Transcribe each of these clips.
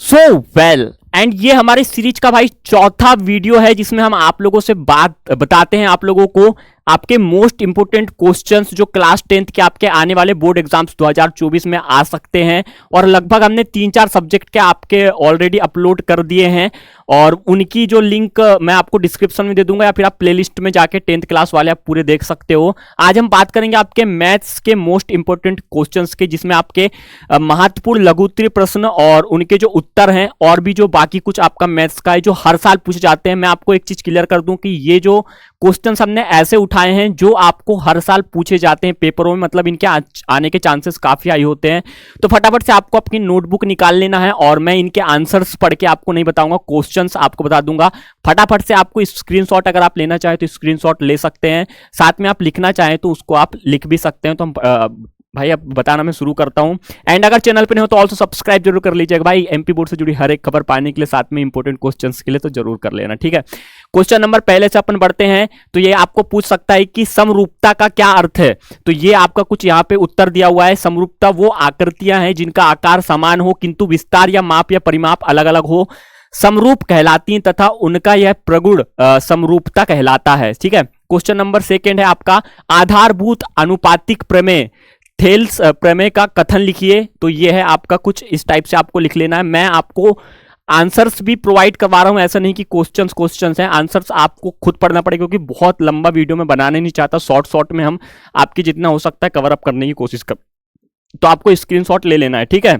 So well and ये हमारे series का भाई चौथा वीडियो है जिसमें हम आप लोगों से बात बताते हैं आप लोगों को आपके मोस्ट इंपोर्टेंट क्वेश्चंस जो क्लास 10th के आपके आने वाले बोर्ड एग्जाम्स 2024 में आ सकते हैं। और लगभग हमने 3-4 सब्जेक्ट के आपके ऑलरेडी अपलोड कर दिए हैं और उनकी जो लिंक मैं आपको डिस्क्रिप्शन में दे दूंगा या फिर आप प्लेलिस्ट में जाके 10th क्लास वाले आप पूरे देख सकते हो। आज हम बात करेंगे आपके मैथ्स के मोस्ट इंपोर्टेंट क्वेश्चंस के, जिसमें आपके महत्वपूर्ण लघुत्तरीय प्रश्न और उनके जो उत्तर हैं और भी जो बाकी कुछ आपका मैथ्स का है जो हर साल पूछे जाते हैं। मैं आपको एक चीज क्लियर कर दूं कि ये जो क्वेश्चंस हमने ऐसे उठाए हैं जो आपको हर साल पूछे जाते हैं पेपरों में, मतलब इनके आने के चांसेस काफी हाई होते हैं। तो फटाफट से आपको अपनी नोटबुक निकाल लेना है और मैं इनके आंसर्स पढ़ के आपको नहीं बताऊंगा, क्वेश्चंस आपको बता दूंगा। फटाफट से आपको स्क्रीनशॉट अगर आप लेना चाहें तो स्क्रीनशॉट ले सकते हैं, साथ में आप लिखना चाहें तो उसको आप लिख भी सकते हैं। तो हम भाई अब बताना मैं शुरू करता हूं। एंड अगर चैनल पे नहीं हो तो ऑल्सो सब्सक्राइब जरूर कर लीजिएगा भाई, एमपी बोर्ड से जुड़ी हर एक खबर पाने के लिए, साथ में इंपॉर्टेंट क्वेश्चंस के लिए तो जरूर कर लेना, ठीक है। क्वेश्चन नंबर पहले से अपन बढ़ते हैं। तो ये आपको पूछ सकता है कि समरूपता का क्या अर्थ है। तो ये आपका कुछ यहाँ पे उत्तर दिया हुआ है। समरूपता वो आकृतियां हैं जिनका आकार समान हो किंतु विस्तार या माप या परिमाप अलग अलग हो, समरूप कहलाती हैं तथा उनका यह प्रगुण समरूपता कहलाता है, ठीक है। क्वेश्चन नंबर सेकेंड है आपका आधारभूत अनुपातिक प्रमेय थेल्स प्रमेय का कथन लिखिए। तो ये है आपका कुछ इस टाइप से आपको लिख लेना है। मैं आपको आंसर्स भी प्रोवाइड करवा रहा हूं, ऐसा नहीं कि क्वेश्चंस हैं, आंसर्स आपको खुद पढ़ना पड़ेगा क्योंकि बहुत लंबा वीडियो में बनाने नहीं चाहता, शॉर्ट में हम आपकी जितना हो सकता है कवर अप करने की कोशिश कर। तो आपको स्क्रीनशॉट ले लेना है, ठीक है।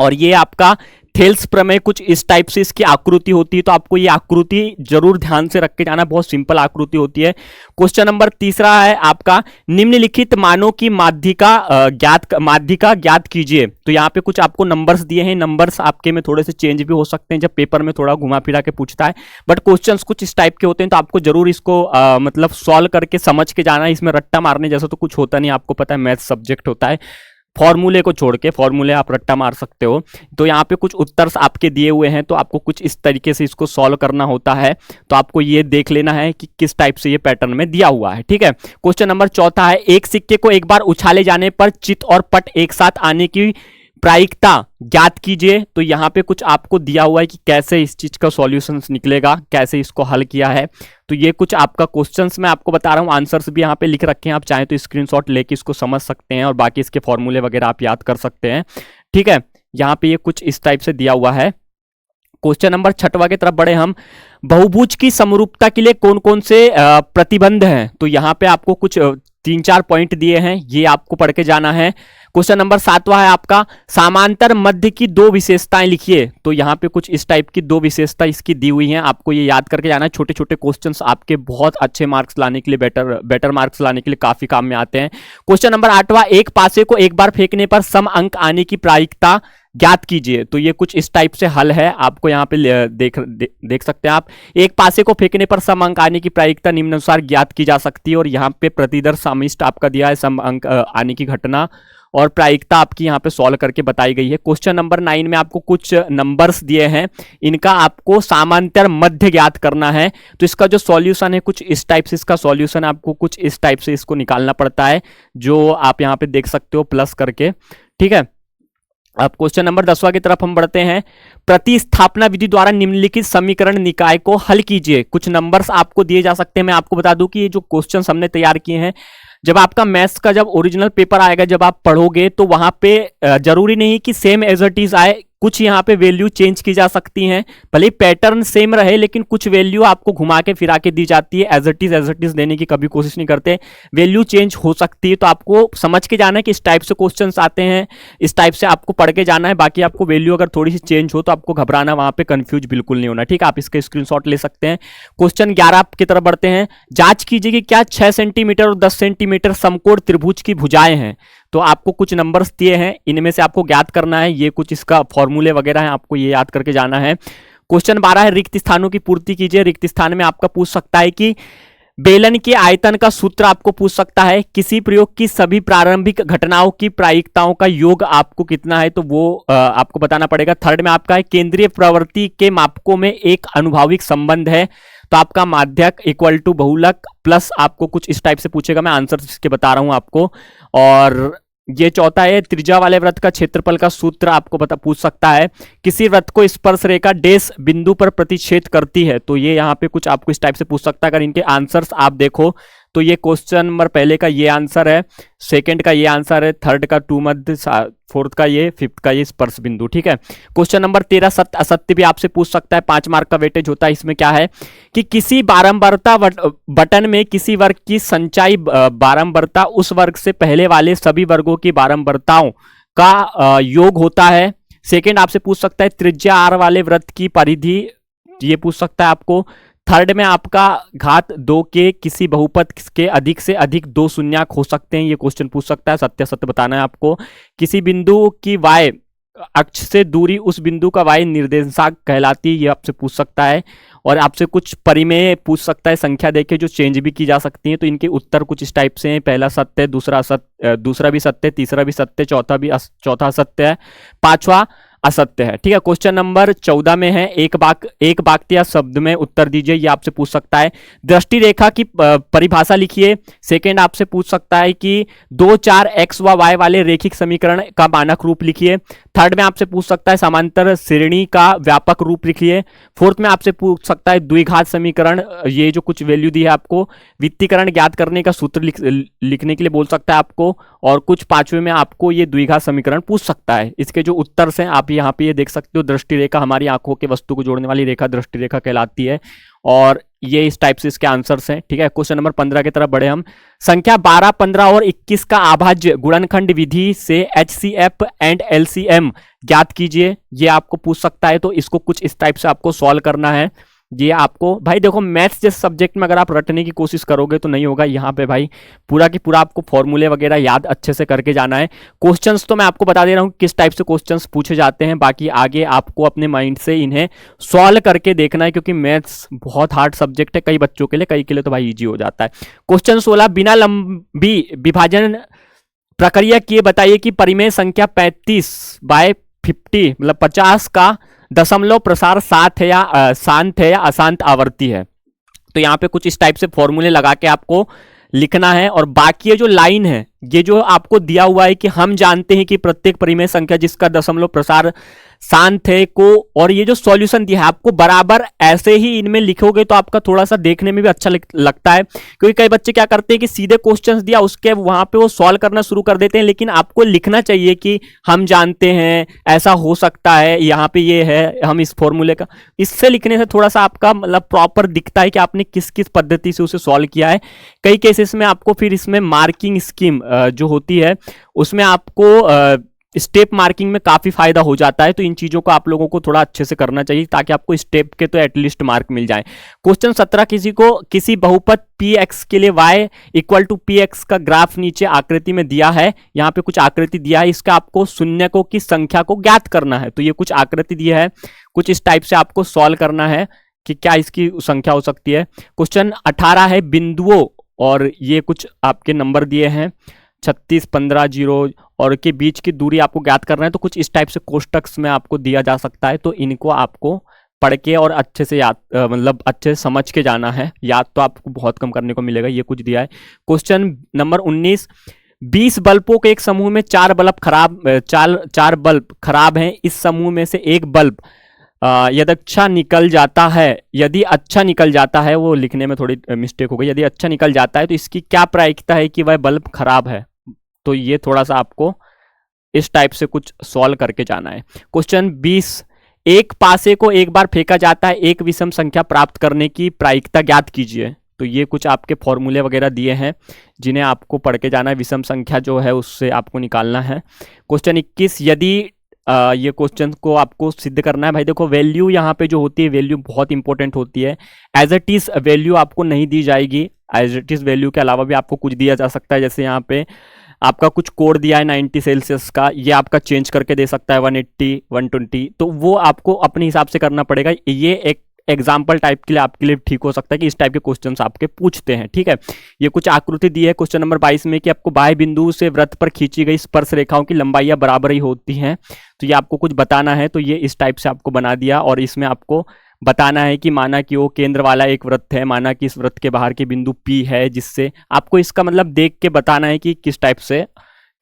और ये आपका थेल्स प्रमेय कुछ इस टाइप से इसकी आकृति होती है, तो आपको ये आकृति जरूर ध्यान से रख के जाना, बहुत सिंपल आकृति होती है। क्वेश्चन नंबर तीसरा है आपका निम्नलिखित मानों की माध्यिका ज्ञात कीजिए। तो यहाँ पे कुछ आपको नंबर्स दिए हैं, नंबर्स आपके में थोड़े से चेंज भी हो सकते हैं जब पेपर में थोड़ा घुमा फिरा के पूछता है, बट क्वेश्चंस कुछ इस टाइप के होते हैं। तो आपको जरूर इसको मतलब सॉल्व करके समझ के जाना है। इसमें रट्टा मारने जैसा तो कुछ होता नहीं, आपको पता है मैथ सब्जेक्ट होता है, फॉर्मूले को छोड़ के, फॉर्मूले आप रट्टा मार सकते हो। तो यहाँ पे कुछ उत्तर आपके दिए हुए हैं, तो आपको कुछ इस तरीके से इसको सॉल्व करना होता है। तो आपको ये देख लेना है कि किस टाइप से ये पैटर्न में दिया हुआ है, ठीक है। क्वेश्चन नंबर चौथा है एक सिक्के को एक बार उछाले जाने पर चित और पट एक साथ आने की प्रायिकता ज्ञात कीजिए। तो यहाँ पे कुछ आपको दिया हुआ है कि कैसे इस चीज का सॉल्यूशन निकलेगा, कैसे इसको हल किया है। तो ये कुछ आपका क्वेश्चंस मैं आपको बता रहा हूँ, आंसर्स भी यहाँ पे लिख रखे हैं, आप चाहें तो स्क्रीनशॉट लेके इसको समझ सकते हैं और बाकी इसके फॉर्मूले वगैरह आप याद कर सकते हैं, ठीक है। यहाँ पे ये कुछ इस टाइप से दिया हुआ है। क्वेश्चन नंबर 6वां की तरफ बढ़े हम। बहुभुज की समरूपता के लिए कौन कौन से प्रतिबंध हैं। तो यहाँ पे आपको कुछ 3-4 पॉइंट दिए हैं, ये आपको पढ़ के जाना है। क्वेश्चन नंबर 7वां है आपका समांतर मध्य की 2 विशेषताएं लिखिए। तो यहाँ पे कुछ इस टाइप की 2 विशेषता इसकी दी हुई हैं, आपको ये याद करके जाना है। छोटे छोटे क्वेश्चंस आपके बहुत अच्छे मार्क्स लाने के लिए, बेटर मार्क्स लाने के लिए काफी काम में आते हैं। क्वेश्चन नंबर 8वां एक पासे को एक बार फेंकने पर सम अंक आने की प्रायिकता ज्ञात कीजिए। तो ये कुछ इस टाइप से हल है, आपको यहाँ पे देख सकते हैं आप। एक पासे को फेंकने पर सम अंक आने की प्रायिकता निम्नानुसार ज्ञात की जा सकती है, और यहाँ पे प्रतिदर समिष्ट आपका दिया है, सम अंक आने की घटना और प्रायिकता आपकी यहाँ पे सॉल्व करके बताई गई है। क्वेश्चन नंबर 9 में आपको कुछ नंबर्स दिए हैं, इनका आपको समांतर मध्य ज्ञात करना है। तो इसका जो सॉल्यूशन है कुछ इस टाइप से, इसका सॉल्यूशन आपको कुछ इस टाइप से इसको निकालना पड़ता है, जो आप यहाँ पे देख सकते हो प्लस करके, ठीक है। अब क्वेश्चन नंबर 10वां की तरफ हम बढ़ते हैं। प्रतिस्थापना विधि द्वारा निम्नलिखित समीकरण निकाय को हल कीजिए। कुछ नंबर्स आपको दिए जा सकते हैं। मैं आपको बता दूं कि ये जो क्वेश्चन हमने तैयार किए हैं, जब आपका मैथ्स का जब ओरिजिनल पेपर आएगा, जब आप पढ़ोगे तो वहां पे जरूरी नहीं कि सेम एज इट इज आए, कुछ यहाँ पे वैल्यू चेंज की जा सकती हैं। भले पैटर्न सेम रहे लेकिन कुछ वैल्यू आपको घुमा के फिरा के दी जाती है, एज इट इज देने की कभी कोशिश नहीं करते, वैल्यू चेंज हो सकती है। तो आपको समझ के जाना है कि इस टाइप से क्वेश्चंस आते हैं, इस टाइप से आपको पढ़ के जाना है। बाकी आपको वैल्यू अगर थोड़ी सी चेंज हो तो आपको घबराना, वहां पे कंफ्यूज बिल्कुल नहीं होना, ठीक है। आप इसके स्क्रीनशॉट ले सकते हैं। क्वेश्चन 11 की तरफ बढ़ते हैं। जांच कीजिए कि क्या 6 सेंटीमीटर और 10 सेंटीमीटर समकोण त्रिभुज की भुजाएं हैं। तो आपको कुछ नंबर्स दिए हैं, इनमें से आपको ज्ञात करना है, ये कुछ इसका फॉर्मूले वगैरह है, आपको ये याद करके जाना है। क्वेश्चन 12 है रिक्त स्थानों की पूर्ति कीजिए। रिक्त स्थान में आपका पूछ सकता है कि बेलन के आयतन का सूत्र आपको पूछ सकता है, किसी प्रयोग की सभी प्रारंभिक घटनाओं की प्रायिकताओं का योग आपको कितना है, तो वो आपको बताना पड़ेगा। थर्ड में आपका है केंद्रीय प्रवृत्ति के मापकों में एक अनुभाविक संबंध है। तो आपका माध्यक इक्वल टू बहुलक प्लस आपको कुछ इस टाइप से पूछेगा, मैं आंसर इसके बता रहा हूं आपको। और ये चौथा है, त्रिज्या वाले वृत्त का क्षेत्रफल का सूत्र आपको पूछ सकता है। किसी वृत्त को स्पर्श रेखा डैश बिंदु पर प्रतिच्छेद करती है, तो ये यहाँ पे कुछ आपको इस टाइप से पूछ सकता है। अगर इनके आंसर्स आप देखो तो ये क्वेश्चन नंबर पहले का ये आंसर है, सेकंड का ये आंसर है, थर्ड का टू मध्य, फोर्थ का ये, फिफ्थ का ये स्पर्श बिंदु। ठीक है। क्वेश्चन नंबर 13 सत्य असत्य भी आपसे पूछ सकता है, 5 मार्क का वेटेज होता है। इसमें क्या है कि किसी बारंबारता बटन में किसी वर्ग की संचयी बारंबारता उस वर्ग से पहले वाले सभी वर्गों की बारंबारताओं का योग होता है। सेकंड आपसे पूछ सकता है त्रिज्या आर वाले वृत्त की परिधि, ये पूछ सकता है आपको। थर्ड में आपका घात 2 के किसी बहुपद के अधिक से अधिक 2 शून्यक हो सकते हैं, ये क्वेश्चन पूछ सकता है। सत्य सत्य बताना है आपको। किसी बिंदु की y अक्ष से दूरी उस बिंदु का y निर्देशांक कहलाती है, ये आपसे पूछ सकता है। और आपसे कुछ परिमेय पूछ सकता है, संख्या देके जो चेंज भी की जा सकती है। तो इनके उत्तर कुछ इस टाइप से हैं, पहला सत्य, दूसरा भी सत्य, तीसरा भी सत्य, चौथा सत्य है, पांचवा असत्य है। ठीक है। क्वेश्चन नंबर 14 में है, एक वाक्य या शब्द में उत्तर दीजिए, ये आपसे पूछ सकता है। दृष्टि रेखा की परिभाषा लिखिए। सेकंड आपसे पूछ सकता है कि 2 4 x व y वाले रेखिक समीकरण का मानक रूप लिखिए। थर्ड में आपसे पूछ सकता है समांतर श्रेणी का व्यापक रूप लिखिए। फोर्थ में आपसे पूछ सकता है द्विघात समीकरण, ये जो कुछ वैल्यू दी है आपको, वित्तीकरण ज्ञात करने का सूत्र लिखने के लिए बोल सकता है आपको। और कुछ पांचवें में आपको ये द्विघात समीकरण पूछ सकता है। इसके जो उत्तर हैं आप यहाँ पे ये देख सकते हो। दृष्टि रेखा हमारी आंखों के वस्तु को जोड़ने वाली रेखा दृष्टि रेखा कहलाती है, और ये इस टाइप से इसके आंसर्स हैं। ठीक है। क्वेश्चन नंबर 15 की तरफ बढ़े हम। संख्या 12, 15 और 21 का अभाज्य गुणनखंड विधि से HCF एंड LCM ज्ञात कीजिए, ये आपको पूछ सकता है। तो इसको कुछ इस टाइप से आपको सॉल्व करना है। ये आपको भाई देखो मैथ्स जैसे सब्जेक्ट में अगर आप रटने की कोशिश करोगे तो नहीं होगा। यहाँ पे भाई पूरा की पूरा आपको फॉर्मूले वगैरह याद अच्छे से करके जाना है। क्वेश्चंस तो मैं आपको बता दे रहा हूँ किस टाइप से क्वेश्चंस पूछे जाते हैं, बाकी आगे आपको अपने माइंड से इन्हें सॉल्व करके देखना है, क्योंकि मैथ्स बहुत हार्ड सब्जेक्ट है कई बच्चों के लिए, कई के लिए तो भाई ईजी हो जाता है। क्वेश्चन 16, बिना लंबी विभाजन प्रक्रिया किए बताइए कि परिमेय संख्या 35/50 मतलब 50 का दशमलव प्रसार सात है या शांत है या अशांत आवर्ती है। तो यहाँ पे कुछ इस टाइप से फॉर्मूले लगा के आपको लिखना है। और बाकी ये जो लाइन है, ये जो आपको दिया हुआ है कि हम जानते हैं कि प्रत्येक परिमेय संख्या जिसका दशमलव प्रसार शांत है को, और ये जो सॉल्यूशन दिया है आपको बराबर ऐसे ही इनमें लिखोगे तो आपका थोड़ा सा देखने में भी अच्छा लगता है। क्योंकि कई बच्चे क्या करते हैं कि सीधे क्वेश्चंस दिया उसके वहां पे वो सॉल्व करना शुरू कर देते हैं, लेकिन आपको लिखना चाहिए कि हम जानते हैं, ऐसा हो सकता है, यहाँ पे ये है, हम इस फॉर्मूले का, इससे लिखने से थोड़ा सा आपका मतलब प्रॉपर दिखता है कि आपने किस किस पद्धति से उसे सॉल्व किया है। कई केसेस में आपको फिर इसमें मार्किंग स्कीम जो होती है उसमें आपको स्टेप मार्किंग में काफी फायदा हो जाता है। तो इन चीजों को आप लोगों को थोड़ा अच्छे से करना चाहिए ताकि आपको स्टेप के तो एटलीस्ट मार्क मिल जाए। क्वेश्चन 17, किसी को किसी बहुपद px के लिए y इक्वल टू px का ग्राफ नीचे आकृति में दिया है। यहाँ पे कुछ आकृति दिया है, इसका आपको शून्यकों की संख्या को ज्ञात करना है। तो ये कुछ आकृति दिया है, कुछ इस टाइप से आपको सॉल्व करना है कि क्या इसकी संख्या हो सकती है। क्वेश्चन 18 है, बिंदुओं और ये कुछ आपके नंबर दिए हैं 36, 15, 0 और के बीच की दूरी आपको ज्ञात करना है। तो कुछ इस टाइप से कोष्टक में आपको दिया जा सकता है। तो इनको आपको पढ़ के और अच्छे से याद मतलब अच्छे से समझ के जाना है, याद तो आपको बहुत कम करने को मिलेगा। ये कुछ दिया है। क्वेश्चन नंबर 19, 20 बल्बों के एक समूह में 4 बल्ब खराब हैं। इस समूह में से एक बल्ब यदि अच्छा निकल जाता है, वो लिखने में थोड़ी मिस्टेक हो गई, यदि अच्छा निकल जाता है तो इसकी क्या प्रायिकता है कि वह बल्ब खराब है। तो ये थोड़ा सा आपको इस टाइप से कुछ सॉल्व करके जाना है। क्वेश्चन 20, एक पासे को एक बार फेंका जाता है, एक विषम संख्या प्राप्त करने की प्रायिकता ज्ञात कीजिए। तो ये कुछ आपके फॉर्मूले वगैरह दिए हैं जिन्हें आपको पढ़ के जाना है। विषम संख्या जो है उससे आपको निकालना है। क्वेश्चन 21, यदि ये क्वेश्चन को आपको सिद्ध करना है। भाई देखो वैल्यू यहाँ पे जो होती है, वैल्यू बहुत इंपॉर्टेंट होती है। एज इट इज वैल्यू आपको नहीं दी जाएगी, एज इट इज वैल्यू के अलावा भी आपको कुछ दिया जा सकता है। जैसे यहाँ पे आपका कुछ कोड दिया है 90 सेल्सियस का, ये आपका चेंज करके दे सकता है 180, 120, तो वो आपको अपने हिसाब से करना पड़ेगा। ये एक एग्जाम्पल टाइप के लिए आपके लिए ठीक हो सकता है कि इस टाइप के क्वेश्चंस आपके पूछते हैं। ठीक है। ये कुछ आकृति दी है क्वेश्चन नंबर 22 में कि आपको बाह्य बिंदु से वृत्त पर खींची गई स्पर्श रेखाओं की लंबाइयां बराबर ही होती हैं। तो ये आपको कुछ बताना है। तो ये इस टाइप से आपको बना दिया और इसमें आपको बताना है कि माना कि वो केंद्र वाला एक वृत्त है, माना कि इस वृत्त के बाहर के बिंदु P है, जिससे आपको इसका मतलब देख के बताना है कि किस टाइप से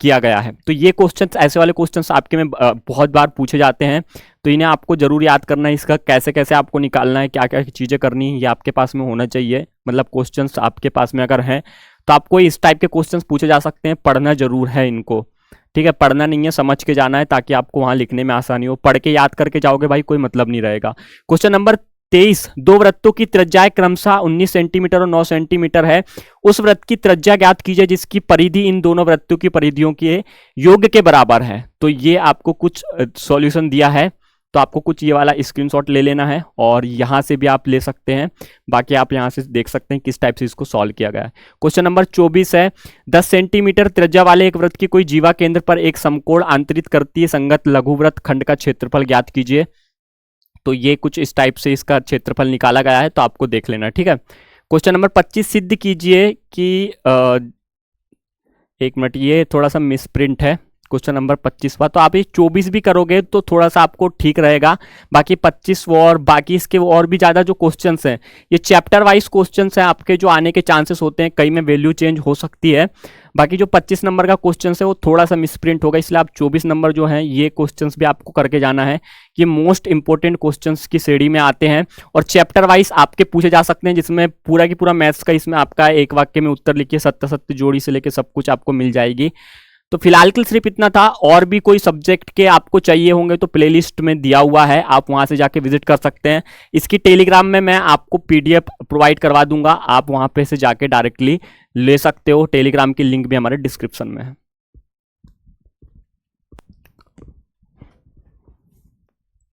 किया गया है। तो ये क्वेश्चंस, ऐसे वाले क्वेश्चंस आपके में बहुत बार पूछे जाते हैं, तो इन्हें आपको जरूर याद करना है। इसका कैसे कैसे आपको निकालना है, क्या क्या चीज़ें करनी है, ये आपके पास में होना चाहिए। मतलब क्वेश्चंस आपके पास में अगर हैं तो आपको इस टाइप के क्वेश्चंस पूछे जा सकते हैं, पढ़ना जरूर है इनको, ठीक है। पढ़ना नहीं है, समझ के जाना है, ताकि आपको वहां लिखने में आसानी हो। पढ़ के याद करके जाओगे भाई, कोई मतलब नहीं रहेगा। क्वेश्चन नंबर 23, दो वृत्तों की त्रिज्याएं क्रमशः 19 सेंटीमीटर और 9 सेंटीमीटर है। उस वृत्त की त्रिज्या ज्ञात कीजिए जिसकी परिधि इन दोनों वृत्तों की परिधियों के योग के बराबर है। तो ये आपको कुछ सॉल्यूशन दिया है, तो आपको कुछ ये वाला स्क्रीनशॉट ले लेना है और यहाँ से भी आप ले सकते हैं। बाकी आप यहाँ से देख सकते हैं किस टाइप से इसको सॉल्व किया गया है। क्वेश्चन नंबर 24 है, 10 सेंटीमीटर त्रिज्या वाले एक वृत्त की कोई जीवा केंद्र पर एक समकोण आंतरिक करतीय संगत लघुवृत्त खंड का क्षेत्रफल ज्ञात कीजिए। तो ये कुछ इस टाइप से इसका क्षेत्रफल निकाला गया है, तो आपको देख लेना, ठीक है। क्वेश्चन नंबर 25, सिद्ध कीजिए कि एक मिनट, ये थोड़ा सा मिसप्रिंट है। क्वेश्चन नंबर 25वां, तो आप ये 24 भी करोगे तो थोड़ा सा आपको ठीक रहेगा। बाकी 25 और बाकी इसके और भी ज़्यादा जो क्वेश्चंस हैं, ये चैप्टर वाइज क्वेश्चंस हैं आपके, जो आने के चांसेस होते हैं, कई में वैल्यू चेंज हो सकती है। बाकी जो 25 नंबर का क्वेश्चन है वो थोड़ा सा मिसप्रिंट होगा, इसलिए आप 24 नंबर जो है ये क्वेश्चंस भी आपको करके जाना है। ये मोस्ट इंपॉर्टेंट क्वेश्चंस की श्रेणी में आते हैं और चैप्टर वाइज आपके पूछे जा सकते हैं, जिसमें पूरा की पूरा मैथ्स का इसमें आपका एक वाक्य में उत्तर लिखिए, सत्य सत्य जोड़ी से लेके सब कुछ आपको मिल जाएगी। तो फिलहाल के लिए सिर्फ इतना था। और भी कोई सब्जेक्ट के आपको चाहिए होंगे तो प्लेलिस्ट में दिया हुआ है, आप वहां से जाके विजिट कर सकते हैं। इसकी टेलीग्राम में मैं आपको पीडीएफ प्रोवाइड करवा दूंगा, आप वहां पे से जाके डायरेक्टली ले सकते हो। टेलीग्राम की लिंक भी हमारे डिस्क्रिप्शन में है।